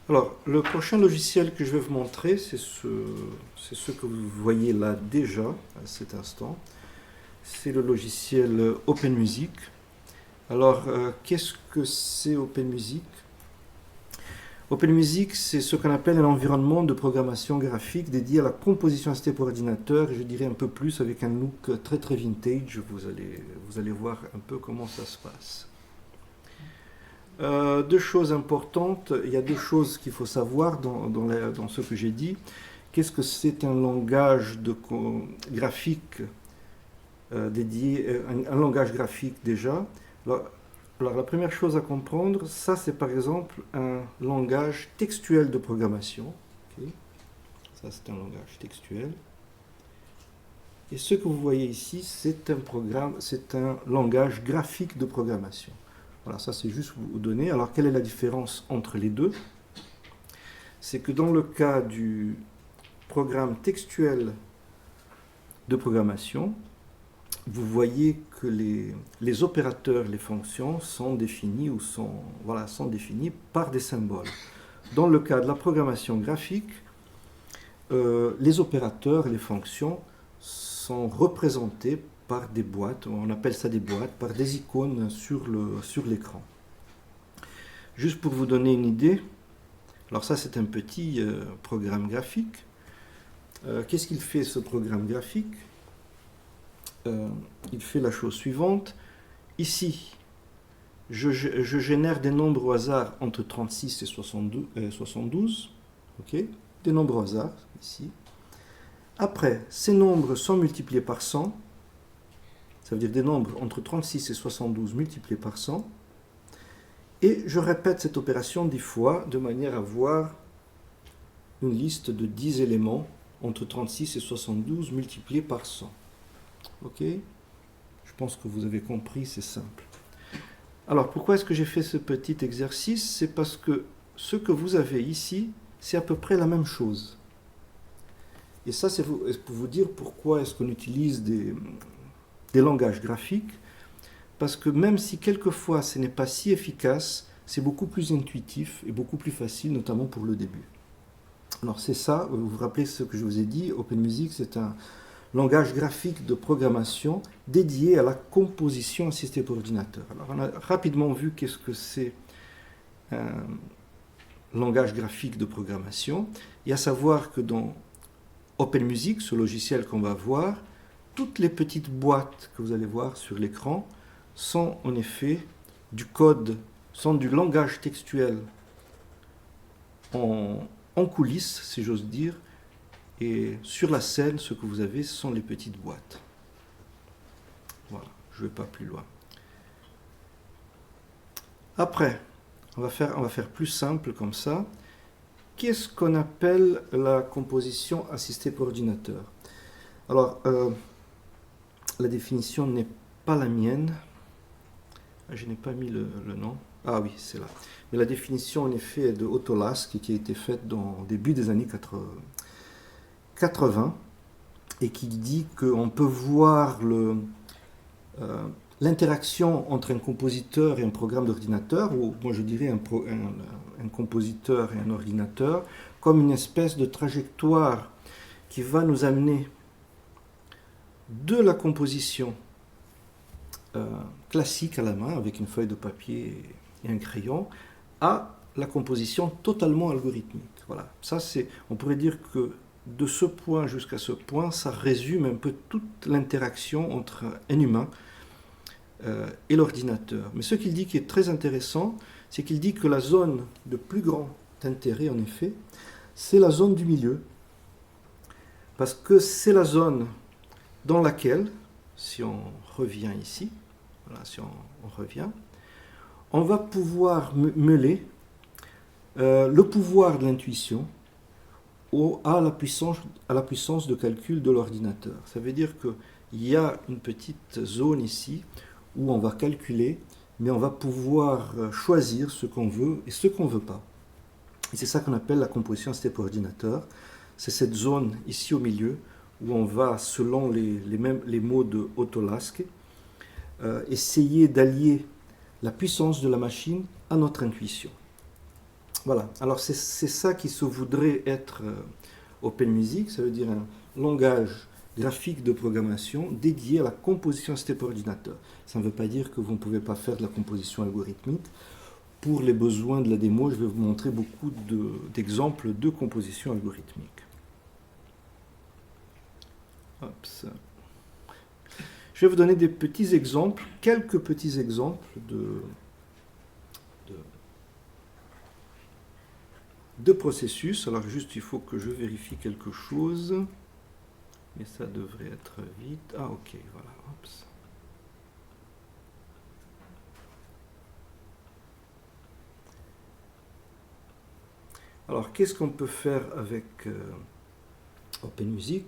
Alors, le prochain logiciel que je vais vous montrer, c'est ce que vous voyez là déjà, à cet instant. C'est le logiciel OpenMusic. Alors, qu'est-ce que c'est OpenMusic? OpenMusic, c'est ce qu'on appelle un environnement de programmation graphique dédié à la composition assistée pour ordinateur, et je dirais un peu plus avec un look très très vintage. Vous allez voir un peu comment ça se passe. Deux choses importantes, il y a deux choses qu'il faut savoir dans ce que j'ai dit. Qu'est-ce que c'est un langage graphique dédié, un langage graphique déjà. Alors, la première chose à comprendre, ça c'est par exemple un langage textuel de programmation. Okay. Ça c'est un langage textuel. Et ce que vous voyez ici, c'est un langage graphique de programmation. Voilà, ça c'est juste vous donner. Alors, quelle est la différence entre les deux? C'est que dans le cas du programme textuel de programmation, vous voyez que les opérateurs, les fonctions sont définis sont définis par des symboles. Dans le cas de la programmation graphique, les opérateurs, les fonctions sont représentés par des boîtes, on appelle ça des boîtes, par des icônes sur l'écran. Juste pour vous donner une idée, alors ça c'est un petit programme graphique. Qu'est-ce qu'il fait ce programme graphique? Il fait la chose suivante. Ici, je génère des nombres au hasard entre 36 et 72. Okay, des nombres au hasard, ici. Après, ces nombres sont multipliés par 100. Ça veut dire des nombres entre 36 et 72 multipliés par 100. Et je répète cette opération 10 fois de manière à avoir une liste de 10 éléments entre 36 et 72 multipliés par 100. Ok? Je pense que vous avez compris, c'est simple. Alors, pourquoi est-ce que j'ai fait ce petit exercice? C'est parce que ce que vous avez ici, c'est à peu près la même chose. Et ça, c'est pour vous dire pourquoi est-ce qu'on utilise des langages graphiques. Parce que même si quelquefois ce n'est pas si efficace, c'est beaucoup plus intuitif et beaucoup plus facile, notamment pour le début. Alors c'est ça, vous vous rappelez ce que je vous ai dit, OpenMusic, c'est un langage graphique de programmation dédié à la composition assistée par ordinateur. Alors on a rapidement vu qu'est-ce que c'est un langage graphique de programmation, et à savoir que dans OpenMusic, ce logiciel qu'on va voir, toutes les petites boîtes que vous allez voir sur l'écran sont en effet du code, sont du langage textuel en coulisses, si j'ose dire, et sur la scène, ce que vous avez, ce sont les petites boîtes. Voilà, je ne vais pas plus loin. Après, on va faire plus simple comme ça. Qu'est-ce qu'on appelle la composition assistée par ordinateur? Alors, la définition n'est pas la mienne. Je n'ai pas mis le nom. Ah oui, c'est là. Mais la définition, en effet, est de Autolask, qui a été faite au début des années 80, et qui dit qu'on peut voir l'interaction entre un compositeur et un programme d'ordinateur, ou moi je dirais un compositeur et un ordinateur, comme une espèce de trajectoire qui va nous amener de la composition classique à la main, avec une feuille de papier et un crayon, à la composition totalement algorithmique. Voilà. Ça, on pourrait dire que de ce point jusqu'à ce point, ça résume un peu toute l'interaction entre un humain et l'ordinateur. Mais ce qu'il dit qui est très intéressant, c'est qu'il dit que la zone de plus grand intérêt, en effet, c'est la zone du milieu. Parce que c'est la zone dans laquelle, si on revient ici, voilà, si on revient, on va pouvoir mêler le pouvoir de l'intuition à la puissance de calcul de l'ordinateur. Ça veut dire qu'il y a une petite zone ici où on va calculer, mais on va pouvoir choisir ce qu'on veut et ce qu'on ne veut pas. Et c'est ça qu'on appelle la composition assistée par ordinateur. C'est cette zone ici au milieu où on va, selon les mots de Autolask, essayer d'allier la puissance de la machine à notre intuition. Voilà, alors c'est ça qui se voudrait être Open Music, ça veut dire un langage graphique de programmation dédié à la composition step ordinateur. Ça ne veut pas dire que vous ne pouvez pas faire de la composition algorithmique. Pour les besoins de la démo, je vais vous montrer beaucoup d'exemples de composition algorithmique. Hop, ça. Je vais vous donner des petits exemples, quelques petits exemples de processus. Alors juste, il faut que je vérifie quelque chose. Mais ça devrait être vite. Ah ok, voilà. Oups. Alors qu'est-ce qu'on peut faire avec OpenMusic?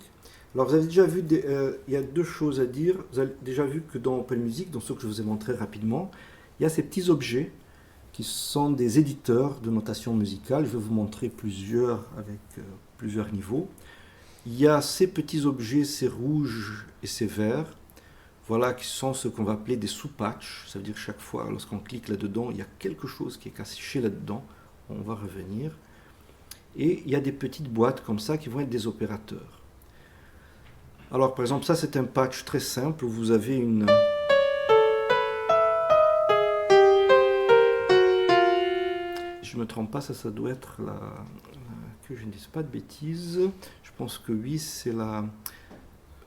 Alors vous avez déjà vu, il y a deux choses à dire. Vous avez déjà vu que dans OpenMusic, dans ce que je vous ai montré rapidement, il y a ces petits objets qui sont des éditeurs de notation musicale. Je vais vous montrer plusieurs avec plusieurs niveaux. Il y a ces petits objets, ces rouges et ces verts, voilà, qui sont ce qu'on va appeler des sous-patchs. Ça veut dire chaque fois, lorsqu'on clique là-dedans, il y a quelque chose qui est caché là-dedans. On va revenir. Et il y a des petites boîtes comme ça qui vont être des opérateurs. Alors par exemple, ça c'est un patch très simple où vous avez une... Je ne me trompe pas, ça doit être que je ne dise pas de bêtises. Je pense que oui, c'est la...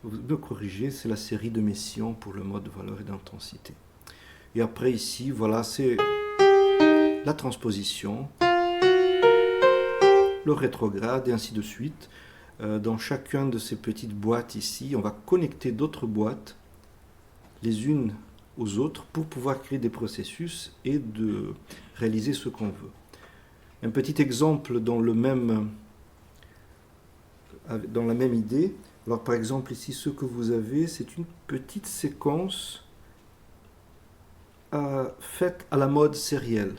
Vous me corrigez, c'est la série de Messiaen pour le mode valeur et d'intensité. Et après ici, voilà, c'est la transposition, le rétrograde et ainsi de suite. Dans chacune de ces petites boîtes ici, on va connecter d'autres boîtes les unes aux autres pour pouvoir créer des processus et de réaliser ce qu'on veut. Un petit exemple dans la même idée. Alors par exemple ici, ce que vous avez, c'est une petite séquence faite à la mode sérielle.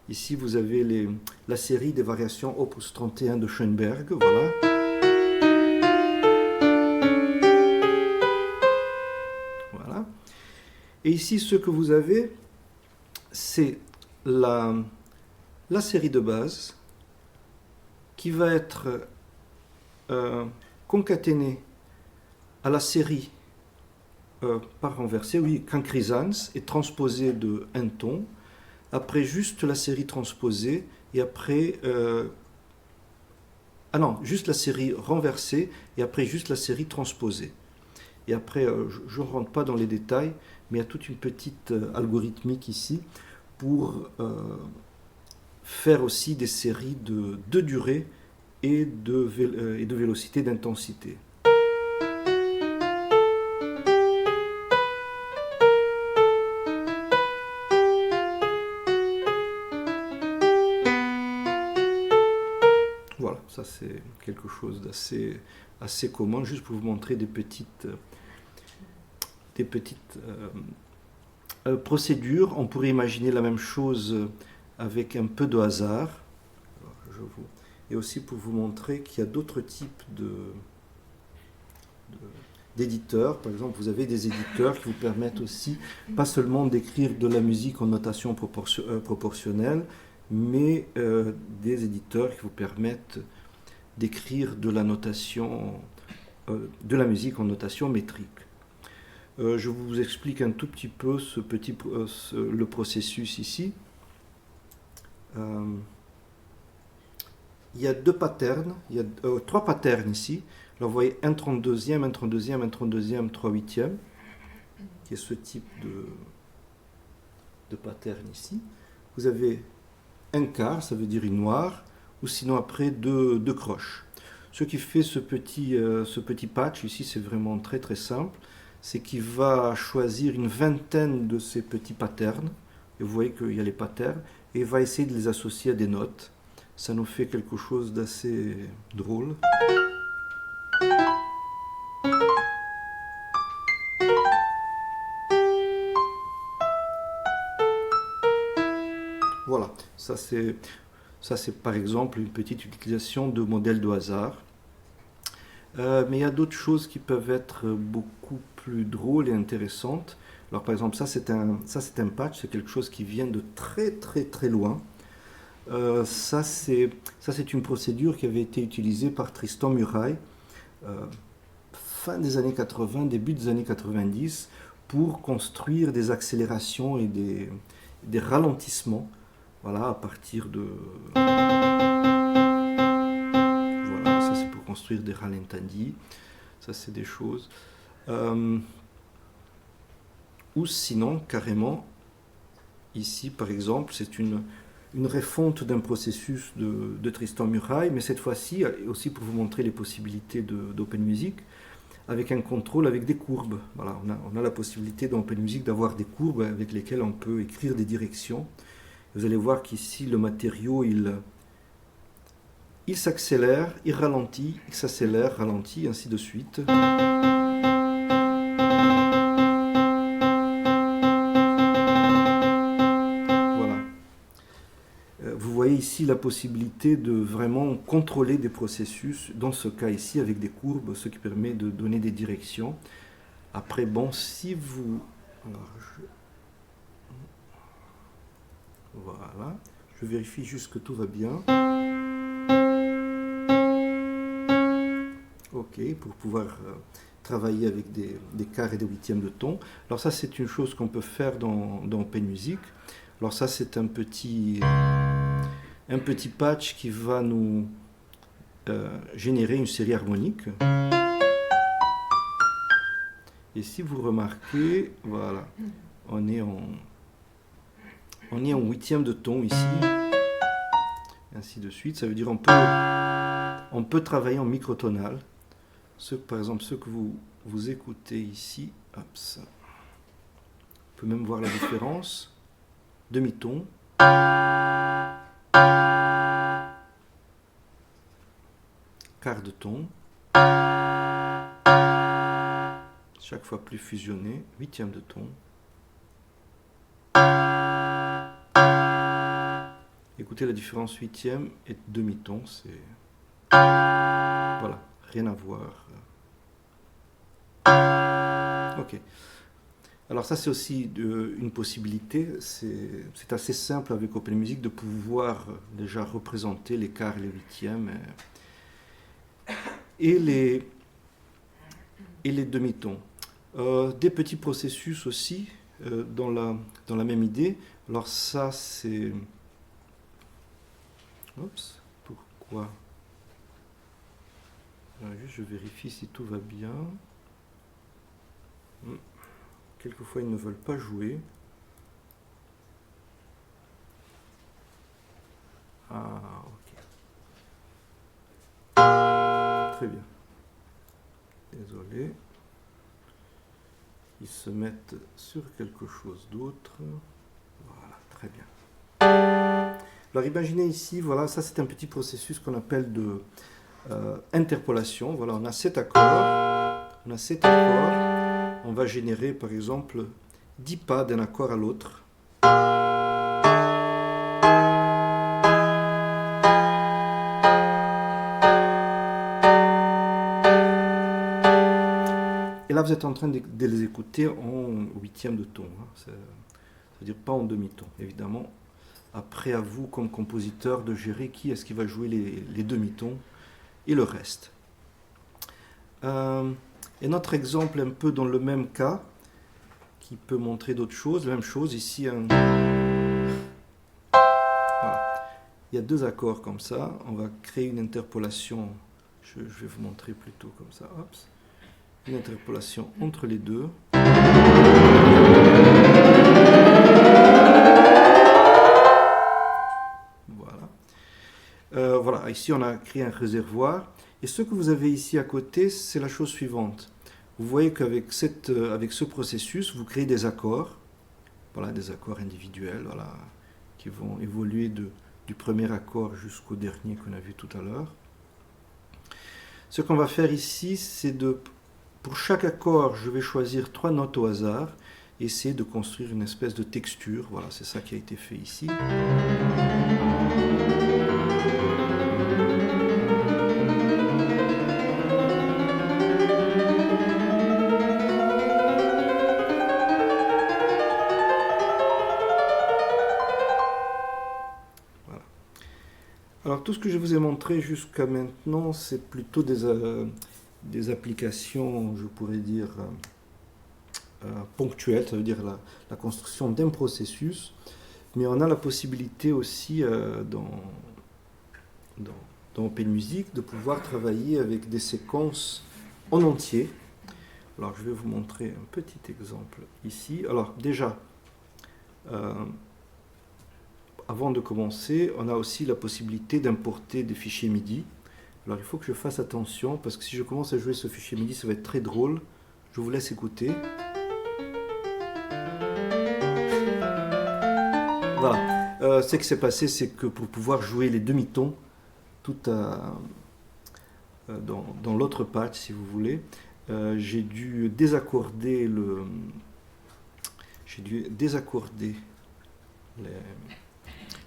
Ici, vous avez la série des variations Opus 31 de Schoenberg, voilà. Voilà. Et ici, ce que vous avez, c'est la série de base qui va être concaténée à la série par renversée, oui, Cancrisans, et transposée de un ton. Après, juste la série transposée, et après... ah non, juste la série renversée, et après juste la série transposée. Et après, je ne rentre pas dans les détails, mais il y a toute une petite algorithmique ici pour faire aussi des séries de durée et de vélocité, d'intensité. Voilà, ça c'est quelque chose assez commun, juste pour vous montrer des petites procédures. On pourrait imaginer la même chose avec un peu de hasard. Et aussi pour vous montrer qu'il y a d'autres types d'éditeurs. Par exemple, vous avez des éditeurs qui vous permettent aussi, pas seulement d'écrire de la musique en notation proportionnelle, mais des éditeurs qui vous permettent d'écrire de la notation, de la musique en notation métrique. Je vous explique un tout petit peu le processus ici. Il y a deux patterns, il y a trois patterns ici. Alors vous voyez un 32e, un 32e, un 32e, 3 8e, qui est ce type de pattern ici. Vous avez un quart, ça veut dire une noire, ou sinon après deux croches. Ce qui fait ce petit patch ici, c'est vraiment très très simple, c'est qu'il va choisir une vingtaine de ces petits patterns, et vous voyez qu'il y a les patterns, et il va essayer de les associer à des notes. Ça nous fait quelque chose d'assez drôle. Voilà, ça c'est par exemple une petite utilisation de modèles de hasard. Mais il y a d'autres choses qui peuvent être beaucoup plus drôles et intéressantes. Alors par exemple, ça c'est un patch, c'est quelque chose qui vient de très très très loin. Ça, c'est une procédure qui avait été utilisée par Tristan Murail fin des années 80, début des années 90, pour construire des accélérations et des ralentissements, voilà, à partir de... Voilà, ça c'est pour construire des ralentandis, ça c'est des choses. Ou sinon, carrément, ici par exemple, c'est une refonte d'un processus de Tristan Murail, mais cette fois-ci, aussi pour vous montrer les possibilités d'Open Music, avec un contrôle avec des courbes. Voilà, on a la possibilité dans Open Music d'avoir des courbes avec lesquelles on peut écrire des directions. Vous allez voir qu'ici, le matériau, il s'accélère, il ralentit, il s'accélère, ralentit, ainsi de suite. Vous voyez ici la possibilité de vraiment contrôler des processus, dans ce cas ici avec des courbes, ce qui permet de donner des directions. Après, bon, si vous... Alors, voilà, je vérifie juste que tout va bien. Ok, pour pouvoir travailler avec des quarts et des huitièmes de ton. Alors ça, c'est une chose qu'on peut faire dans Open Music. Alors ça, c'est un petit patch qui va nous générer une série harmonique. Et si vous remarquez, voilà, on est en huitième de ton ici, ainsi de suite. Ça veut dire on peut travailler en microtonal. Par exemple, ce que vous écoutez ici, hop, ça. On peut même voir la différence. Demi-ton. Quart de ton. Chaque fois plus fusionné. Huitième de ton. Écoutez la différence huitième et demi-ton, c'est... Voilà, rien à voir. Ok. Alors ça c'est aussi une possibilité, c'est assez simple avec Open Music de pouvoir déjà représenter les quarts et les huitièmes et les demi-tons. Des petits processus aussi dans la même idée. Alors ça c'est... Oups, pourquoi? Alors, juste je vérifie si tout va bien. Quelquefois ils ne veulent pas jouer. Ah, ok. Très bien. Désolé. Ils se mettent sur quelque chose d'autre. Voilà, très bien. Alors imaginez ici, voilà, ça c'est un petit processus qu'on appelle de interpolation. Voilà, on a 7 accords. On va générer par exemple 10 pas d'un accord à l'autre. Et là, vous êtes en train de les écouter en huitième de ton. Hein. C'est-à-dire pas en demi-ton, évidemment. Après, à vous, comme compositeur, de gérer qui est-ce qui va jouer les demi-tons et le reste. Et notre exemple, un peu dans le même cas, qui peut montrer d'autres choses. La même chose, ici, voilà. Il y a 2 accords comme ça. On va créer une interpolation. Je vais vous montrer plutôt comme ça. Hop. Une interpolation entre les deux. Voilà. Voilà, ici on a créé un réservoir. Et ce que vous avez ici à côté, c'est la chose suivante. Vous voyez qu'avec avec ce processus, vous créez des accords. Voilà, des accords individuels, voilà, qui vont évoluer du premier accord jusqu'au dernier qu'on a vu tout à l'heure. Ce qu'on va faire ici, c'est pour chaque accord, je vais choisir 3 notes au hasard et essayer de construire une espèce de texture. Voilà, c'est ça qui a été fait ici. Voilà. tout ce que je vous ai montré jusqu'à maintenant, c'est plutôt des applications, je pourrais dire, ponctuelles, ça veut dire la construction d'un processus, mais on a la possibilité aussi dans OpenMusic de pouvoir travailler avec des séquences en entier. Alors je vais vous montrer un petit exemple ici. Alors déjà, avant de commencer, on a aussi la possibilité d'importer des fichiers MIDI. Alors il faut que je fasse attention parce que si je commence à jouer ce fichier MIDI, ça va être très drôle. Je vous laisse écouter. Voilà. Ce qui s'est passé, c'est que pour pouvoir jouer les demi-tons, tout dans l'autre patch, si vous voulez, j'ai dû désaccorder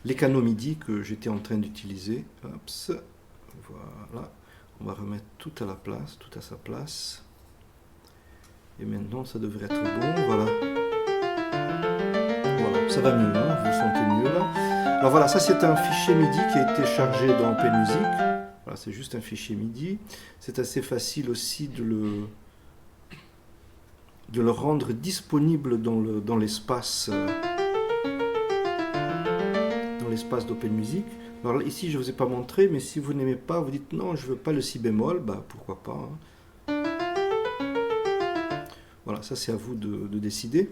les canaux MIDI que j'étais en train d'utiliser. Voilà. On va remettre tout à la place, tout à sa place. Et maintenant, ça devrait être bon. Voilà. Voilà, ça va mieux, hein, vous sentez mieux là. Alors voilà, ça c'est un fichier MIDI qui a été chargé dans OpenMusic. Voilà, c'est juste un fichier MIDI. C'est assez facile aussi de le rendre disponible dans l'espace d'OpenMusic. Alors là, ici je ne vous ai pas montré, mais si vous n'aimez pas, vous dites non, je ne veux pas le si bémol, bah pourquoi pas. Hein. Voilà, ça c'est à vous de décider.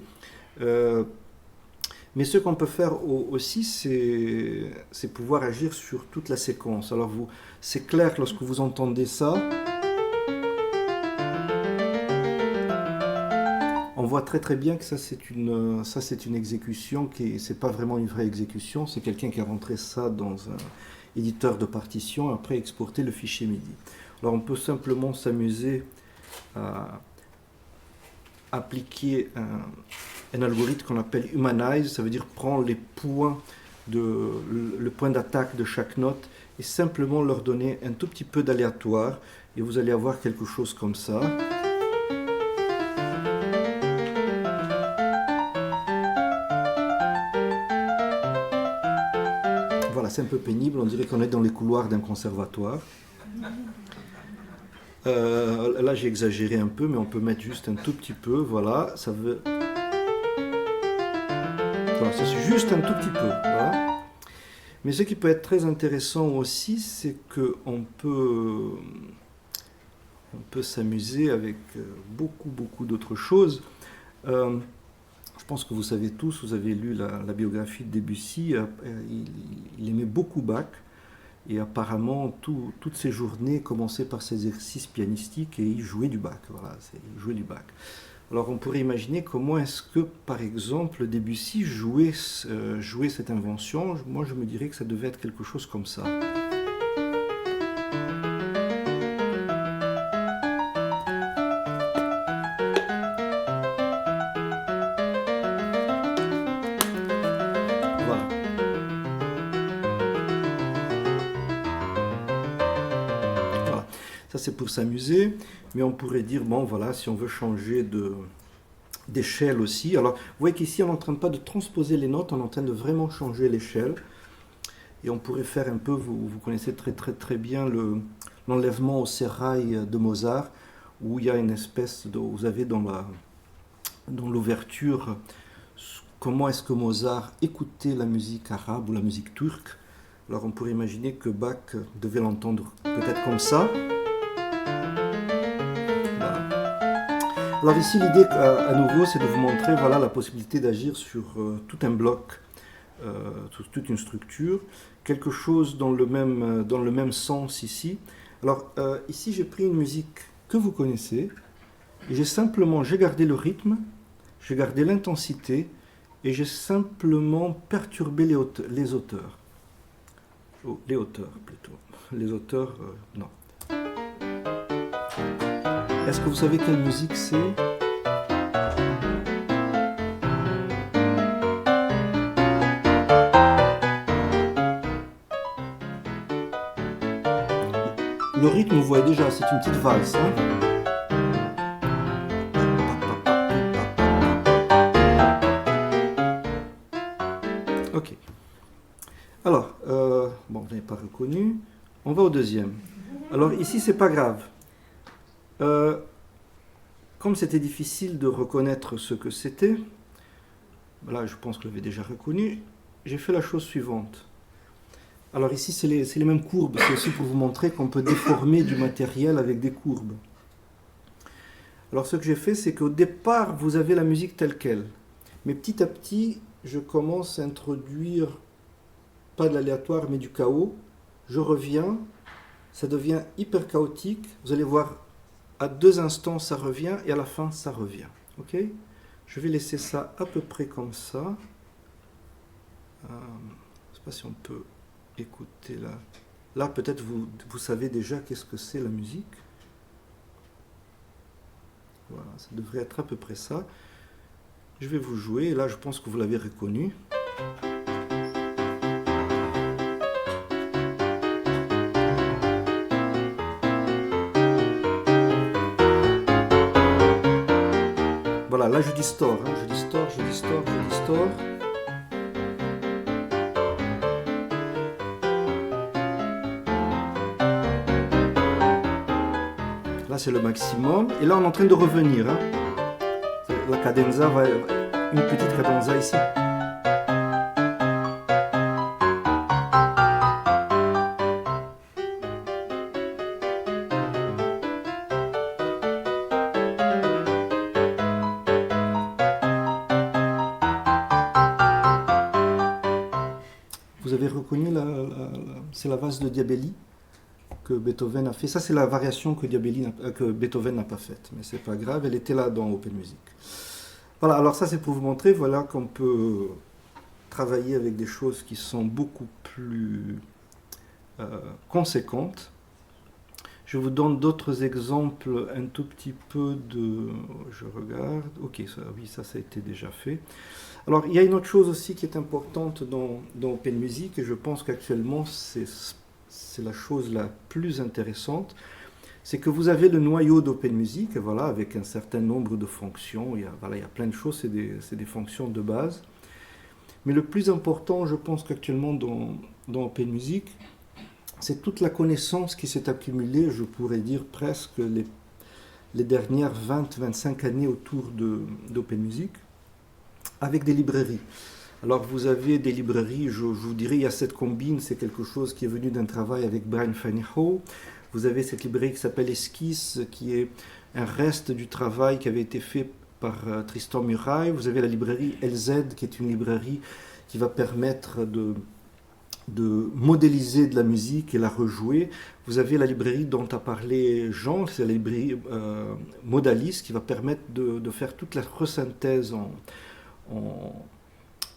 Mais ce qu'on peut faire aussi, c'est pouvoir agir sur toute la séquence. Alors c'est clair que lorsque vous entendez ça, on voit très très bien que ça c'est une exécution c'est pas vraiment une vraie exécution, c'est quelqu'un qui a rentré ça dans un éditeur de partition et après exporté le fichier MIDI. Alors on peut simplement s'amuser à appliquer un algorithme qu'on appelle Humanize, ça veut dire prendre les points le point d'attaque de chaque note et simplement leur donner un tout petit peu d'aléatoire et vous allez avoir quelque chose comme ça. Voilà, c'est un peu pénible, on dirait qu'on est dans les couloirs d'un conservatoire. Là j'ai exagéré un peu, mais on peut mettre juste un tout petit peu, voilà, ça veut... Voilà, c'est juste un tout petit peu, voilà. Mais ce qui peut être très intéressant aussi, c'est qu'on peut s'amuser avec beaucoup d'autres choses. Je pense que vous savez tous, vous avez lu la biographie de Debussy, il aimait beaucoup Bach. Et apparemment, toutes ses journées commençaient par ses exercices pianistiques et il jouait du Bach. Voilà, il jouait du Bach. Alors on pourrait imaginer comment est-ce que, par exemple, Debussy jouait cette invention. Moi, je me dirais que ça devait être quelque chose comme ça. Voilà. Voilà. Ça, c'est pour s'amuser. Mais on pourrait dire, bon voilà, si on veut changer d'échelle aussi. Alors, vous voyez qu'ici, on est en train pas de transposer les notes, on est en train de vraiment changer l'échelle. Et on pourrait faire un peu, vous connaissez très bien l'enlèvement au sérail de Mozart, où il y a une espèce de, vous avez dans l'ouverture, comment est-ce que Mozart écoutait la musique arabe ou la musique turque. Alors on pourrait imaginer que Bach devait l'entendre peut-être comme ça. Alors ici, l'idée, à nouveau, c'est de vous montrer voilà, la possibilité d'agir sur tout un bloc, toute une structure, quelque chose dans le même sens ici. Alors ici, j'ai pris une musique que vous connaissez, et j'ai gardé le rythme, j'ai gardé l'intensité, et j'ai simplement perturbé les auteurs. Oh, les hauteurs, plutôt. Les auteurs, non. Est-ce que vous savez quelle musique c'est? Le rythme, vous voyez déjà, c'est une petite valse. Hein? Ok. Alors, bon, vous n'avez pas reconnu. On va au deuxième. Alors ici, c'est pas grave. Comme c'était difficile de reconnaître ce que c'était, là je pense que vous l'avez déjà reconnu, j'ai fait la chose suivante. Alors ici, c'est les mêmes courbes, c'est aussi pour vous montrer qu'on peut déformer du matériel avec des courbes. Alors ce que j'ai fait, c'est qu'au départ, vous avez la musique telle qu'elle. Mais petit à petit, je commence à introduire, pas de l'aléatoire, mais du chaos. Je reviens, ça devient hyper chaotique. Vous allez voir, à 2 instants, ça revient, et à la fin, ça revient. Ok ? Je vais laisser ça à peu près comme ça. Je ne sais pas si on peut écouter là. Là, peut-être vous savez déjà qu'est-ce que c'est la musique. Voilà, ça devrait être à peu près ça. Je vais vous jouer, et là, je pense que vous l'avez reconnu. Voilà, là je distord, hein. Je distord. Là c'est le maximum. Et là on est en train de revenir. Hein. La cadenza va... Une petite cadenza ici. Vous avez reconnu, c'est la valse de Diabelli que Beethoven a fait. Ça, c'est la variation que Beethoven n'a pas faite. Mais c'est pas grave, elle était là dans Open Music. Voilà, alors ça, c'est pour vous montrer voilà, qu'on peut travailler avec des choses qui sont beaucoup plus conséquentes. Je vous donne d'autres exemples un tout petit peu de... Je regarde. Ok, oui, ça a été déjà fait. Alors, il y a une autre chose aussi qui est importante dans Open Music, et je pense qu'actuellement, c'est la chose la plus intéressante, c'est que vous avez le noyau d'Open Music, voilà, avec un certain nombre de fonctions. Il y a plein de choses, c'est des fonctions de base. Mais le plus important, je pense qu'actuellement dans Open Music, c'est toute la connaissance qui s'est accumulée, je pourrais dire presque les dernières 20-25 années autour d'Open Music, avec des librairies. Alors vous avez des librairies, je vous dirais, il y a cette combine, c'est quelque chose qui est venu d'un travail avec Brian Fanihoe. Vous avez cette librairie qui s'appelle Esquisse, qui est un reste du travail qui avait été fait par Tristan Muraille. Vous avez la librairie LZ, qui est une librairie qui va permettre de modéliser de la musique et la rejouer. Vous avez la librairie dont a parlé Jean, c'est la librairie Modalis, qui va permettre de faire toute la resynthèse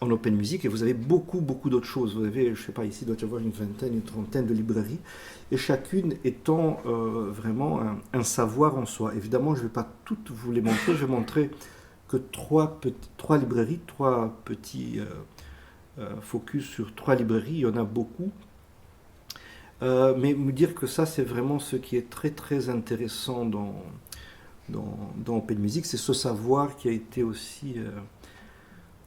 en Open Music, et vous avez beaucoup d'autres choses. Vous avez, je ne sais pas, ici il doit y avoir une vingtaine, une trentaine de librairies, et chacune étant vraiment un savoir en soi. Évidemment, je ne vais pas toutes vous les montrer, je vais montrer que trois librairies, 3 petits focus sur 3 librairies, il y en a beaucoup. Mais me dire que ça, c'est vraiment ce qui est très intéressant dans Open Music, c'est ce savoir qui a été aussi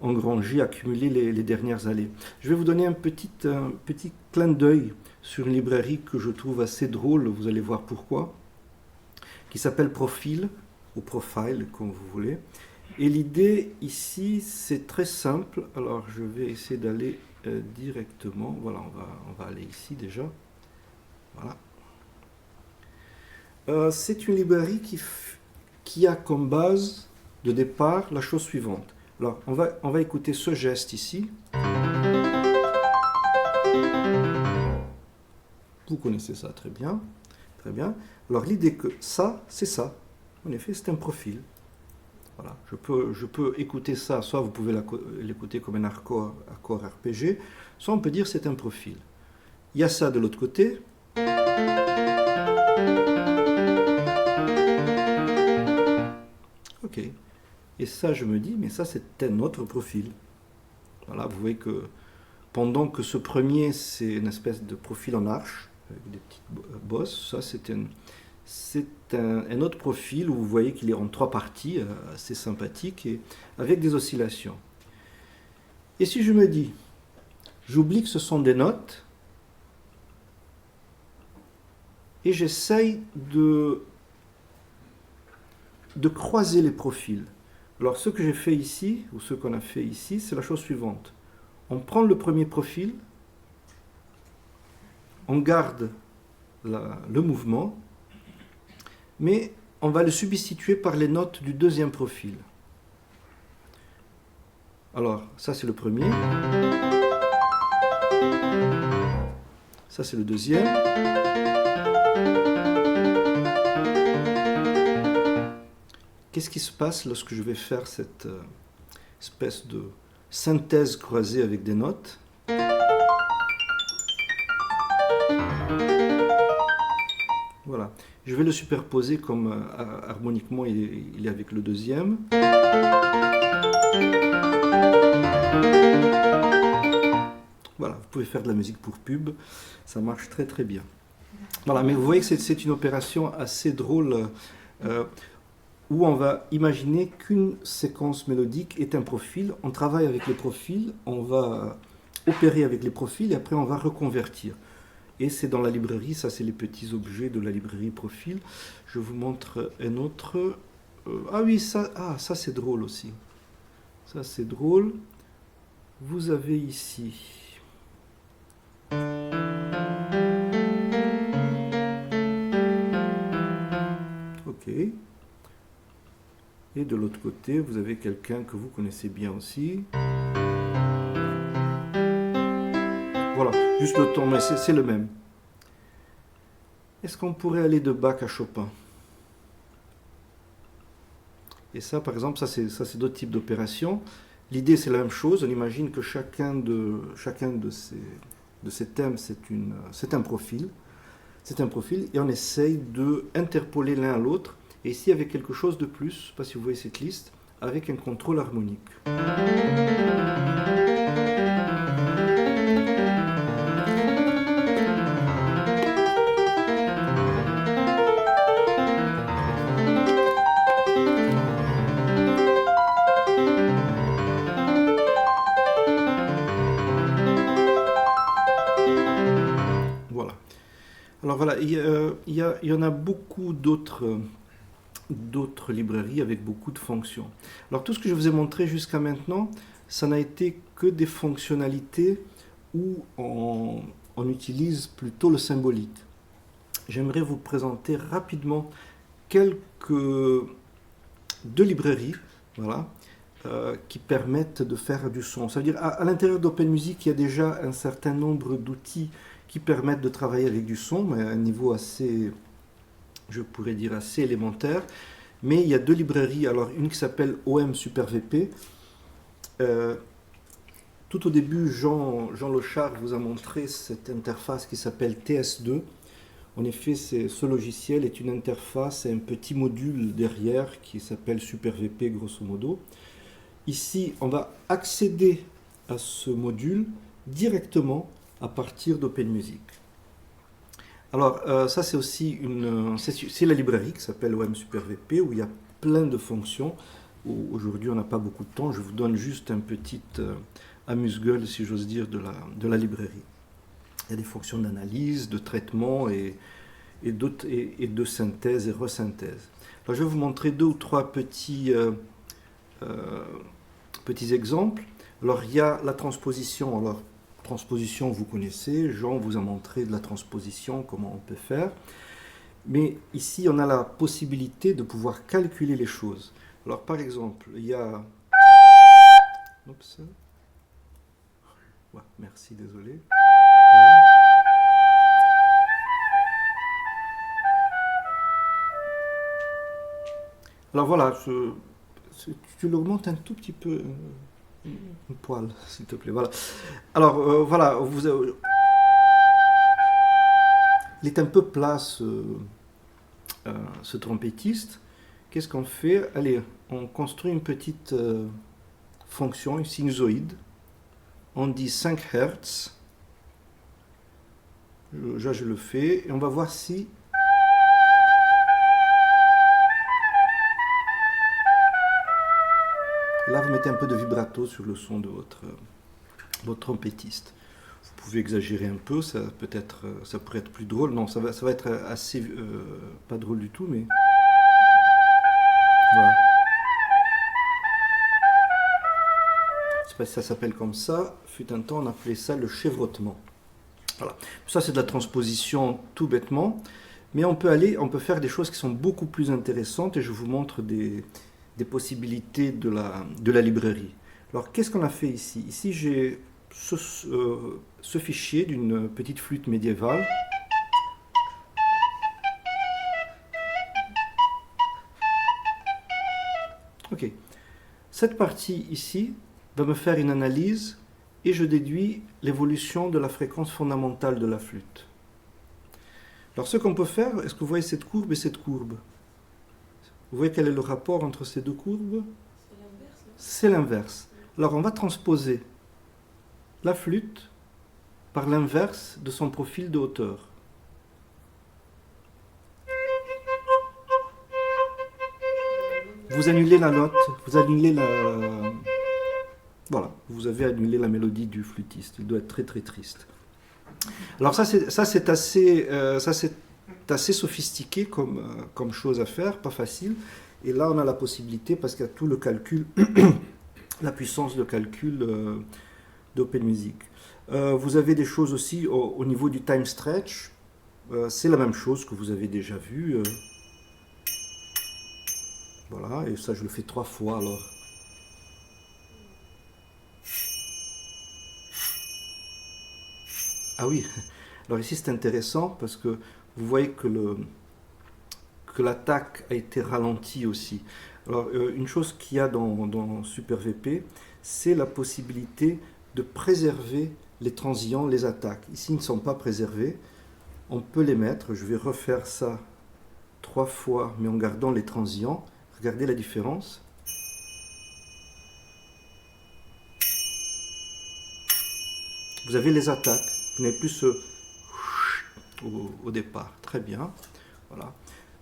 engrangé, accumulé les dernières années. Je vais vous donner un petit clin d'œil sur une librairie que je trouve assez drôle, vous allez voir pourquoi, qui s'appelle Profil, ou Profile, comme vous voulez. Et l'idée ici, c'est très simple. Alors, je vais essayer d'aller directement. Voilà, on va aller ici déjà. Voilà. C'est une librairie qui a comme base de départ la chose suivante. Alors, on va écouter ce geste ici. Vous connaissez ça très bien. Très bien. Alors, l'idée que ça, c'est ça. En effet, c'est un profil. Voilà. Je peux écouter ça, soit vous pouvez l'écouter comme un accord RPG, soit on peut dire c'est un profil. Il y a ça de l'autre côté. Ok. Et ça, je me dis, mais ça, c'est un autre profil. Voilà, vous voyez que pendant que ce premier, c'est une espèce de profil en arche, avec des petites bosses, ça, c'est un autre profil où vous voyez qu'il est en 3 parties, assez sympathique, et avec des oscillations. Et si je me dis, j'oublie que ce sont des notes, et j'essaye de croiser les profils. Alors ce que j'ai fait ici, ou ce qu'on a fait ici, c'est la chose suivante. On prend le premier profil, on garde le mouvement, mais on va le substituer par les notes du deuxième profil. Alors, ça c'est le premier. Ça c'est le deuxième. Qu'est-ce qui se passe lorsque je vais faire cette espèce de synthèse croisée avec des notes? Voilà. Je vais le superposer comme harmoniquement il est avec le deuxième. Voilà, vous pouvez faire de la musique pour pub, ça marche très très bien. Voilà, mais vous voyez que c'est une opération assez drôle où on va imaginer qu'une séquence mélodique est un profil, on travaille avec les profils, on va opérer avec les profils et après on va reconvertir. Et c'est dans la librairie, ça c'est les petits objets de la librairie profil. Je vous montre un autre. Ah oui, ça c'est drôle aussi. Ça c'est drôle. Vous avez ici. Ok. Et de l'autre côté, vous avez quelqu'un que vous connaissez bien aussi. Voilà, juste le ton, mais c'est le même. Est-ce qu'on pourrait aller de Bach à Chopin? Et ça, par exemple, ça c'est d'autres types d'opérations. L'idée, c'est la même chose. On imagine que chacun de ces thèmes, c'est un profil. C'est un profil et on essaye de interpoler l'un à l'autre. Et ici, avec quelque chose de plus, je ne sais pas si vous voyez cette liste, avec un contrôle harmonique. Voilà. Alors voilà, il y en a beaucoup d'autres librairies avec beaucoup de fonctions. Alors tout ce que je vous ai montré jusqu'à maintenant, ça n'a été que des fonctionnalités où on utilise plutôt le symbolique. J'aimerais vous présenter rapidement deux librairies, voilà, qui permettent de faire du son. C'est-à-dire à l'intérieur d'Open Music, il y a déjà un certain nombre d'outils qui permettent de travailler avec du son, mais à un niveau assez, je pourrais dire, assez élémentaire. Mais il y a deux librairies, alors une qui s'appelle OM Super VP. Tout au début, Jean Lochard vous a montré cette interface qui s'appelle TS2. En effet, ce logiciel est une interface et un petit module derrière qui s'appelle Super VP grosso modo. Ici, on va accéder à ce module directement à partir d'Open Music. Alors, ça c'est aussi c'est la librairie qui s'appelle OM Super VP où il y a plein de fonctions. Aujourd'hui, on n'a pas beaucoup de temps. Je vous donne juste un petit amuse-gueule, si j'ose dire, de la librairie. Il y a des fonctions d'analyse, de traitement et de synthèse et resynthèse. Alors, je vais vous montrer deux ou trois petits exemples. Alors, il y a la transposition. Alors, transposition, vous connaissez. Jean vous a montré de la transposition, comment on peut faire. Mais ici, on a la possibilité de pouvoir calculer les choses. Alors, par exemple, il y a... Oups. Ouais, merci, désolé. Alors voilà, tu l'augmentes un tout petit peu, un poil, s'il te plaît. Voilà. Alors voilà, il est un peu plat ce trompettiste. Qu'est-ce qu'on fait? Allez, on construit une petite fonction, une sinusoïde. On dit 5 Hz. Là, je le fais. Et on va voir si... Là, vous mettez un peu de vibrato sur le son de votre trompettiste. Vous pouvez exagérer un peu, ça pourrait être plus drôle. Non, ça va être assez pas drôle du tout, mais voilà. Je sais pas si ça s'appelle comme ça. Fut un temps, on appelait ça le chevrotement. Voilà. Ça, c'est de la transposition tout bêtement, mais on peut faire des choses qui sont beaucoup plus intéressantes et je vous montre des possibilités de la librairie. Alors, qu'est-ce qu'on a fait ici? Ici, j'ai ce fichier d'une petite flûte médiévale. Ok. Cette partie ici va me faire une analyse et je déduis l'évolution de la fréquence fondamentale de la flûte. Alors, ce qu'on peut faire, est-ce que vous voyez cette courbe et cette courbe? Vous voyez quel est le rapport entre ces deux courbes? C'est l'inverse. Alors, on va transposer la flûte par l'inverse de son profil de hauteur. Vous annulez la note, vous annulez la... Voilà, vous avez annulé la mélodie du flûtiste. Il doit être très très triste. Alors ça c'est assez sophistiqué comme chose à faire, pas facile. Et là on a la possibilité, parce qu'il y a tout le calcul, la puissance de calcul d'OpenMusic. Vous avez des choses aussi au niveau du time stretch. C'est la même chose que vous avez déjà vu. Voilà, et ça je le fais 3 fois alors. Ah oui, alors ici c'est intéressant parce que vous voyez que l'attaque a été ralentie aussi. Alors une chose qu'il y a dans SuperVP, c'est la possibilité de préserver les transients, les attaques. Ici ils ne sont pas préservés, on peut les mettre, je vais refaire ça 3 fois mais en gardant les transients. Regardez la différence. Vous avez les attaques. Vous n'avez plus ce au départ. Très bien. Voilà.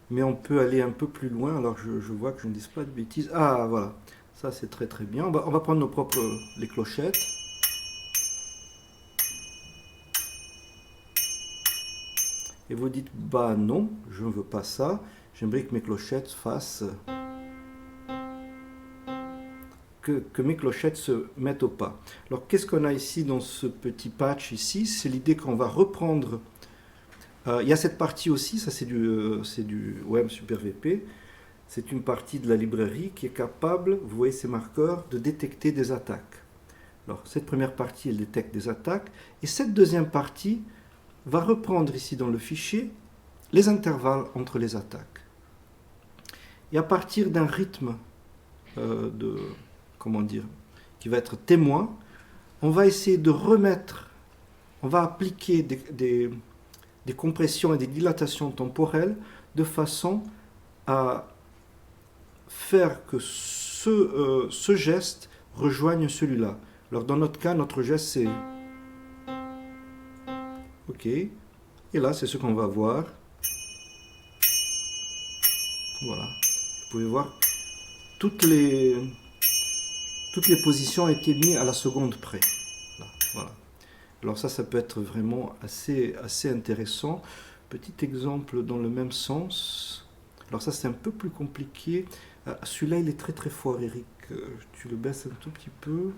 Mais on peut aller un peu plus loin. Alors je vois que je ne dis pas de bêtises. Ah voilà. Ça c'est très très bien. On va prendre nos propres les clochettes. Et vous dites bah non, je ne veux pas ça. J'aimerais que mes clochettes fassent... Que mes clochettes se mettent au pas. Alors qu'est-ce qu'on a ici dans ce petit patch ici? C'est l'idée qu'on va reprendre... il y a cette partie aussi, ça c'est du OM SuperVP. C'est une partie de la librairie qui est capable, vous voyez ces marqueurs, de détecter des attaques. Alors cette première partie, elle détecte des attaques. Et cette deuxième partie va reprendre ici dans le fichier les intervalles entre les attaques. Et à partir d'un rythme comment dire, qui va être témoin, on va essayer de remettre, on va appliquer des compressions et des dilatations temporelles de façon à faire que ce geste rejoigne celui-là. Alors dans notre cas, notre geste c'est... Ok. Et là, c'est ce qu'on va voir. Voilà. Vous pouvez voir toutes les positions ont été mises à la seconde près. Là, voilà. Alors ça peut être vraiment assez intéressant. Petit exemple dans le même sens. Alors ça, c'est un peu plus compliqué. Celui-là, il est très très fort, Eric. Tu le baisses un tout petit peu.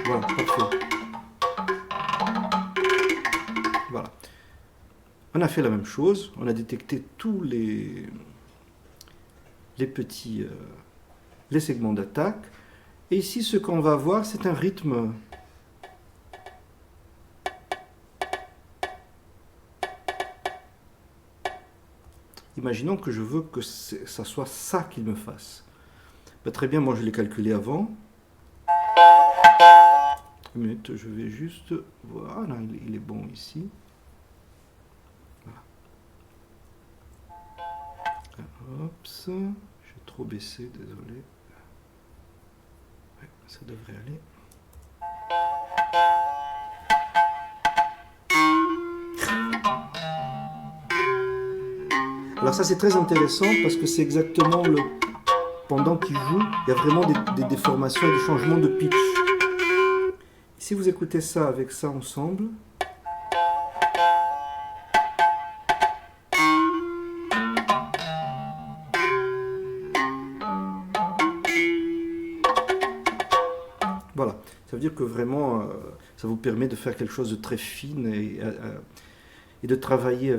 Voilà, parfait. Voilà. On a fait la même chose. On a détecté tous les petits... les segments d'attaque. Et ici, ce qu'on va voir, c'est un rythme. Imaginons que je veux que ça soit ça qu'il me fasse. Ben, très bien, moi je l'ai calculé avant. Une minute, je vais juste... Voilà, il est bon ici. Voilà. Hop, j'ai trop baissé, désolé. Ouais, ça devrait aller. Alors ça c'est très intéressant parce que c'est exactement le... Pendant qu'il joue, il y a vraiment des déformations et des changements de pitch. si vous écoutez ça avec ça ensemble, voilà, ça veut dire que vraiment, ça vous permet de faire quelque chose de très fine et de travailler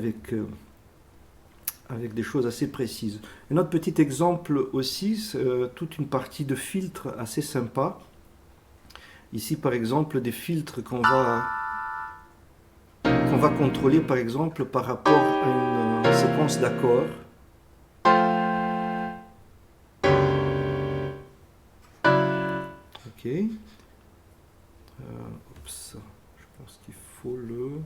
avec des choses assez précises. Un autre petit exemple aussi, c'est toute une partie de filtres assez sympa. Ici, par exemple, des filtres qu'on va contrôler, par exemple, par rapport à une séquence d'accords. Ok. Oups, je pense qu'il faut le...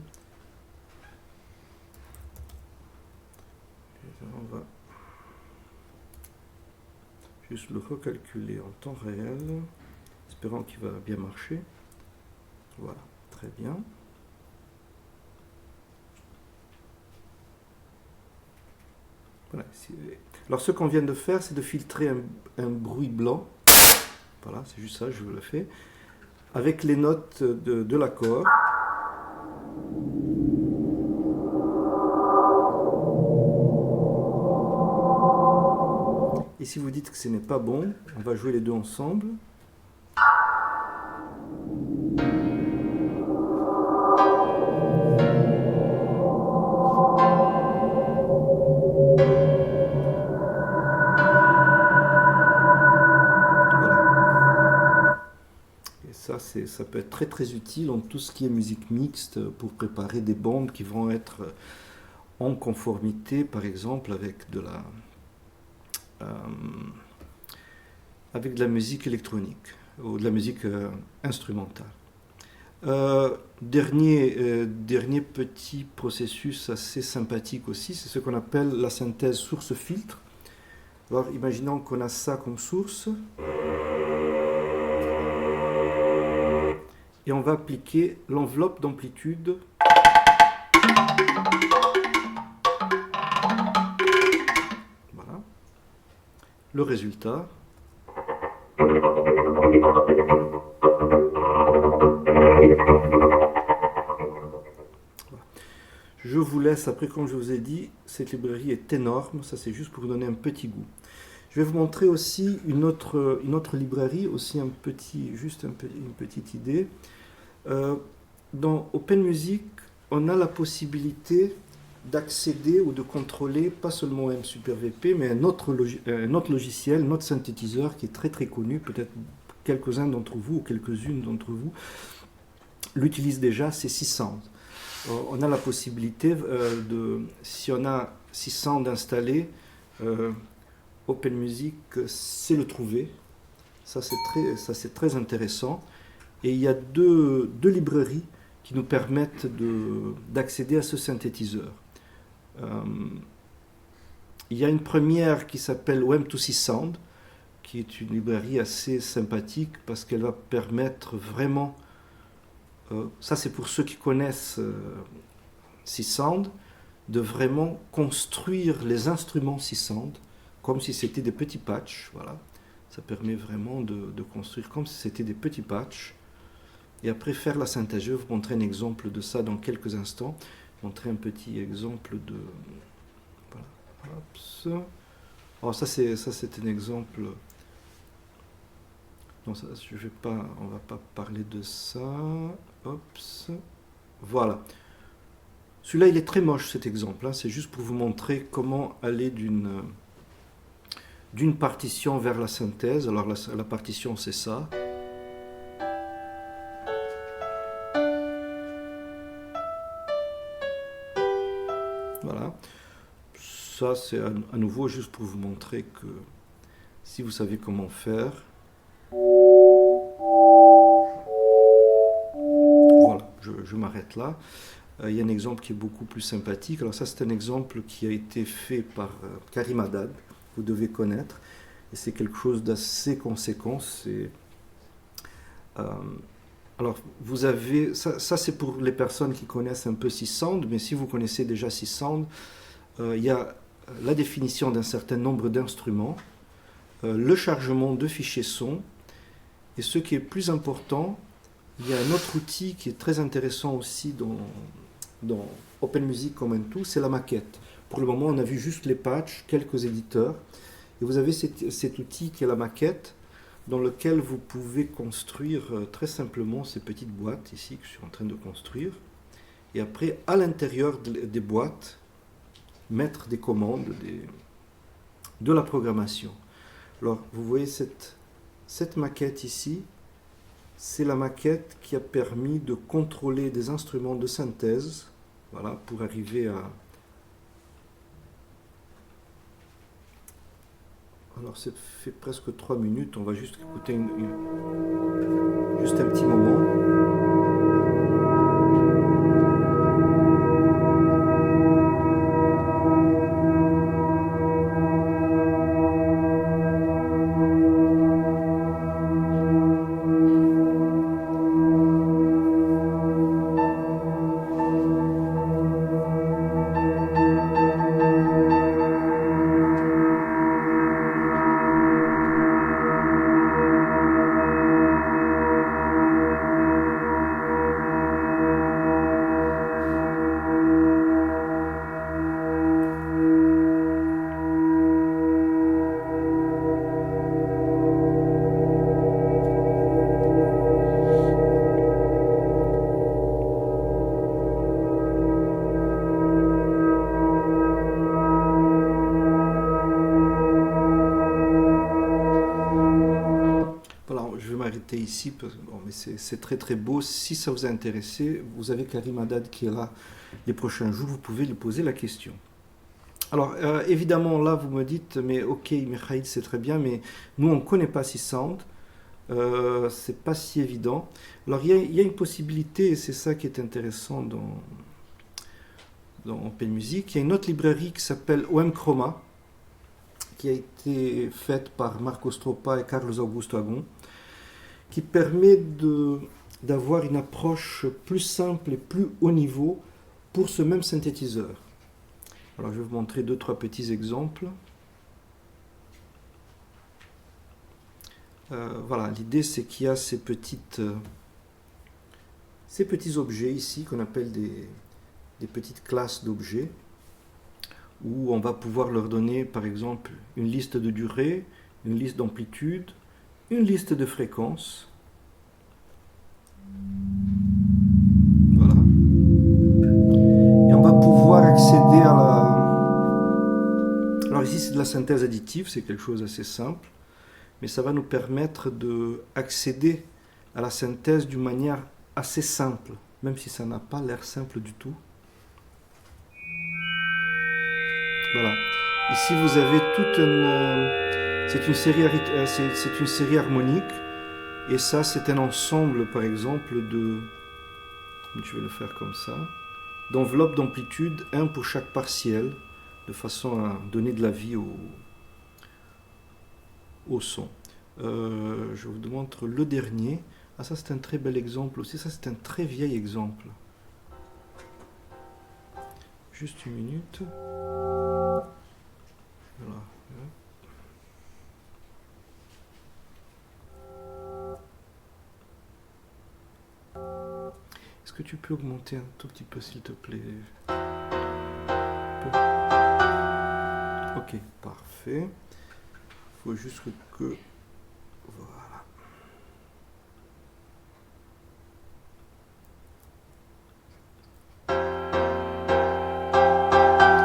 On va juste le recalculer en temps réel, espérant qu'il va bien marcher. Voilà, très bien. Voilà. Alors ce qu'on vient de faire, c'est de filtrer un bruit blanc. Voilà, c'est juste ça, je vous le fais. Avec les notes de l'accord. Et si vous dites que ce n'est pas bon, on va jouer les deux ensemble. Ça peut être très très utile en tout ce qui est musique mixte pour préparer des bandes qui vont être en conformité par exemple avec de la musique électronique ou de la musique instrumentale. Dernier petit processus assez sympathique aussi, c'est ce qu'on appelle la synthèse source-filtre. Alors imaginons qu'on a ça comme source. Et on va appliquer l'enveloppe d'amplitude voilà. Le résultat. Je vous laisse, après comme je vous ai dit, cette librairie est énorme, ça c'est juste pour vous donner un petit goût. Je vais vous montrer aussi une autre librairie, aussi une petite idée. Dans OpenMusic, on a la possibilité d'accéder ou de contrôler pas seulement MSuperVP, mais un autre logiciel, un autre synthétiseur qui est très très connu, peut-être quelques-uns d'entre vous ou quelques-unes d'entre vous l'utilisent déjà, c'est Csound. On a la possibilité si on a Csound installé, OpenMusic sait le trouver. Ça c'est très intéressant. Et il y a deux librairies qui nous permettent d'accéder à ce synthétiseur. Il y a une première qui s'appelle WM2Csound, qui est une librairie assez sympathique parce qu'elle va permettre vraiment, ça c'est pour ceux qui connaissent Csound, de vraiment construire les instruments Csound comme si c'était des petits patchs. Voilà. Ça permet vraiment de construire comme si c'était des petits patchs. Et après faire la synthèse. Je vais vous montrer un exemple de ça dans quelques instants. Montrer un petit exemple de... Voilà. Hops. Alors ça c'est un exemple... Non, ça, on va pas parler de ça. Hops. Voilà. Celui-là, il est très moche cet exemple. Hein. C'est juste pour vous montrer comment aller d'une partition vers la synthèse. Alors la partition, c'est ça. Voilà. Ça, c'est à nouveau juste pour vous montrer que si vous savez comment faire, voilà, je m'arrête là. Il y a un exemple qui est beaucoup plus sympathique. Alors ça, c'est un exemple qui a été fait par Karim Haddad, vous devez connaître, et c'est quelque chose d'assez conséquent. Alors, vous avez, ça c'est pour les personnes qui connaissent un peu Csound, mais si vous connaissez déjà Csound, il y a la définition d'un certain nombre d'instruments, le chargement de fichiers son, et ce qui est plus important, il y a un autre outil qui est très intéressant aussi dans Open Music comme un tout, c'est la maquette. Pour le moment, on a vu juste les patchs, quelques éditeurs. Et vous avez cet outil qui est la maquette, dans lequel vous pouvez construire très simplement ces petites boîtes ici que je suis en train de construire. Et après, à l'intérieur des boîtes, mettre des commandes, de la programmation. Alors, vous voyez cette maquette ici, c'est la maquette qui a permis de contrôler des instruments de synthèse, voilà, pour arriver à... Alors, ça fait presque 3 minutes, on va juste écouter juste un petit moment. Ici, bon, mais c'est très très beau. Si ça vous a intéressé, vous avez Karim Haddad qui est là les prochains jours, vous pouvez lui poser la question. Alors évidemment là vous me dites, mais ok Mikhail c'est très bien, mais nous on ne connaît pas Sysound, c'est pas si évident. Alors il y a une possibilité, et c'est ça qui est intéressant dans Open Music, il y a une autre librairie qui s'appelle OM Chroma, qui a été faite par Marco Stroppa et Carlos Augusto Agon, qui permet d'avoir une approche plus simple et plus haut niveau pour ce même synthétiseur. Alors je vais vous montrer 2-3 petits exemples. Voilà, l'idée c'est qu'il y a ces petits objets ici qu'on appelle des petites classes d'objets, où on va pouvoir leur donner par exemple une liste de durée, une liste d'amplitude, une liste de fréquences. Voilà. Et on va pouvoir accéder à la... Alors ici c'est de la synthèse additive, c'est quelque chose d'assez simple, mais ça va nous permettre d'accéder à la synthèse d'une manière assez simple, même si ça n'a pas l'air simple du tout. Voilà. Ici vous avez toute une... C'est une série harmonique, et ça c'est un ensemble par exemple je vais le faire comme ça, d'enveloppes d'amplitude, un pour chaque partiel, de façon à donner de la vie au son. Je vous montre le dernier. Ah ça c'est un très bel exemple aussi, ça c'est un très vieil exemple. Juste une minute. Voilà. Est-ce que tu peux augmenter un tout petit peu s'il te plaît? Ok, parfait. Il faut juste que... Voilà.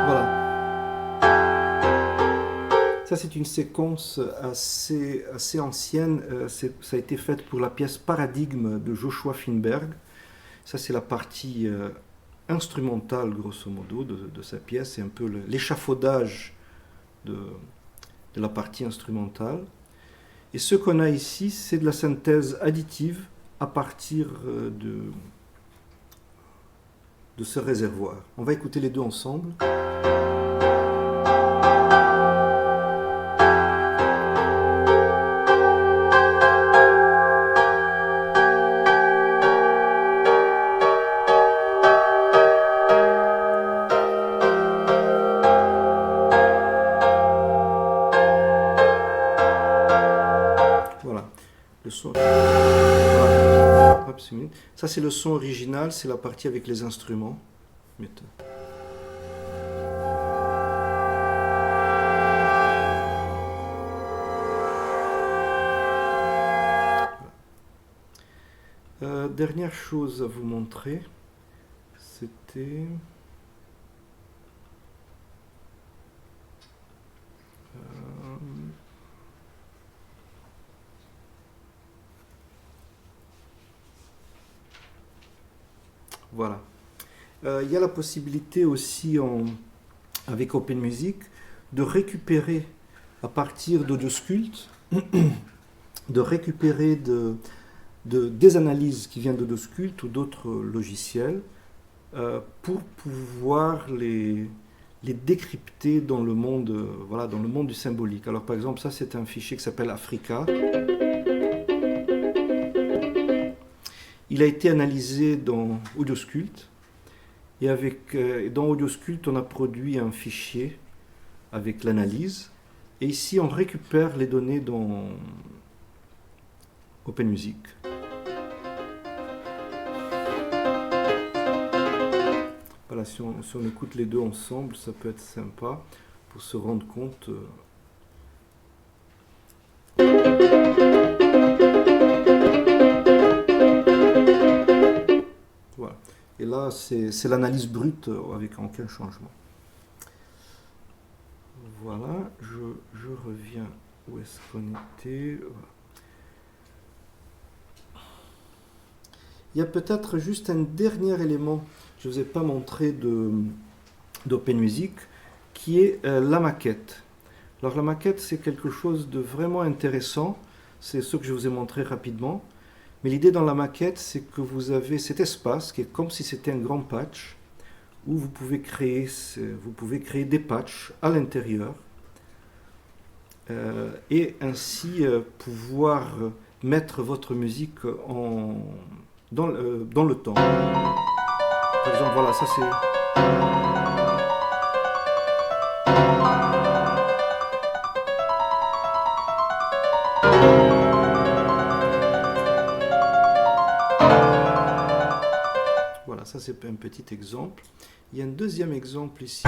Voilà. Ça c'est une séquence assez ancienne. Ça a été fait pour la pièce Paradigme de Joshua Finberg. Ça c'est la partie instrumentale grosso modo de sa pièce. C'est un peu l'échafaudage de la partie instrumentale. Et ce qu'on a ici, c'est de la synthèse additive à partir de ce réservoir. On va écouter les deux ensemble. Voilà, le son. Voilà. Hop, c'est mieux. minutes. Ça, c'est le son original, c'est la partie avec les instruments. Dernière chose à vous montrer, c'était... voilà. Il y a la possibilité aussi avec OpenMusic de récupérer à partir d'AudioSculpt, de récupérer des analyses qui viennent d'AudioSculpt ou d'autres logiciels pour pouvoir les décrypter dans le monde, voilà, dans le monde du symbolique. Alors par exemple, ça c'est un fichier qui s'appelle Africa. Il a été analysé dans AudioSculpt et dans AudioSculpt on a produit un fichier avec l'analyse et ici on récupère les données dans OpenMusic. Voilà, si on écoute les deux ensemble, ça peut être sympa pour se rendre compte. Voilà. Et là, c'est l'analyse brute avec aucun changement. Voilà, je reviens. Où est-ce qu'on était? Voilà. Il y a peut-être juste un dernier élément que je ne vous ai pas montré d'OpenMusic, qui est la maquette. Alors la maquette, c'est quelque chose de vraiment intéressant. C'est ce que je vous ai montré rapidement. Mais l'idée dans la maquette, c'est que vous avez cet espace qui est comme si c'était un grand patch, où vous pouvez créer des patchs à l'intérieur, et ainsi pouvoir mettre votre musique dans le temps. Par exemple, voilà, ça c'est... Voilà, ça c'est un petit exemple. Il y a un deuxième exemple ici.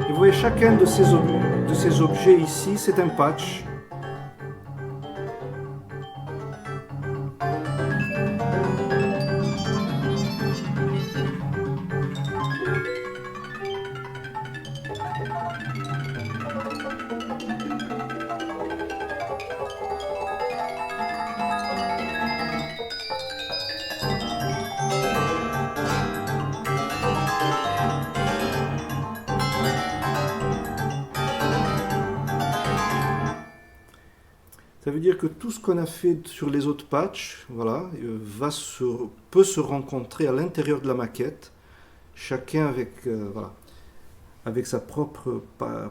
Vous voyez, chacun de ces objets ici, c'est un patch. Ça veut dire que tout ce qu'on a fait sur les autres patchs, voilà, peut se rencontrer à l'intérieur de la maquette, chacun avec sa propre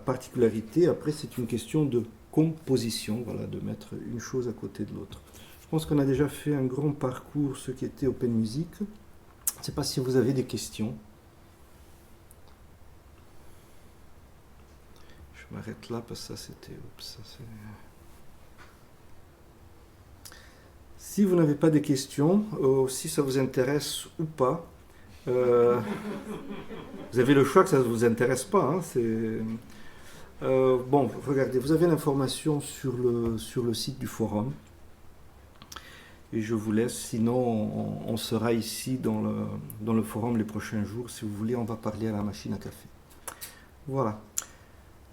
particularité. Après, c'est une question de composition, voilà, de mettre une chose à côté de l'autre. Je pense qu'on a déjà fait un grand parcours, ce qui était OpenMusic. Je ne sais pas si vous avez des questions. Je m'arrête là parce que ça c'était... Si vous n'avez pas de questions, si ça vous intéresse ou pas, vous avez le choix que ça ne vous intéresse pas. Hein, bon, regardez, vous avez l'information sur le site du forum. Et je vous laisse, sinon on sera ici dans le forum les prochains jours. Si vous voulez, on va parler à la machine à café. Voilà.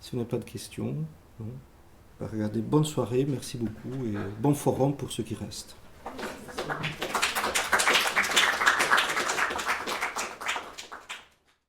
Si vous n'avez pas de questions, non. Regardez, bonne soirée, merci beaucoup et bon forum pour ceux qui restent.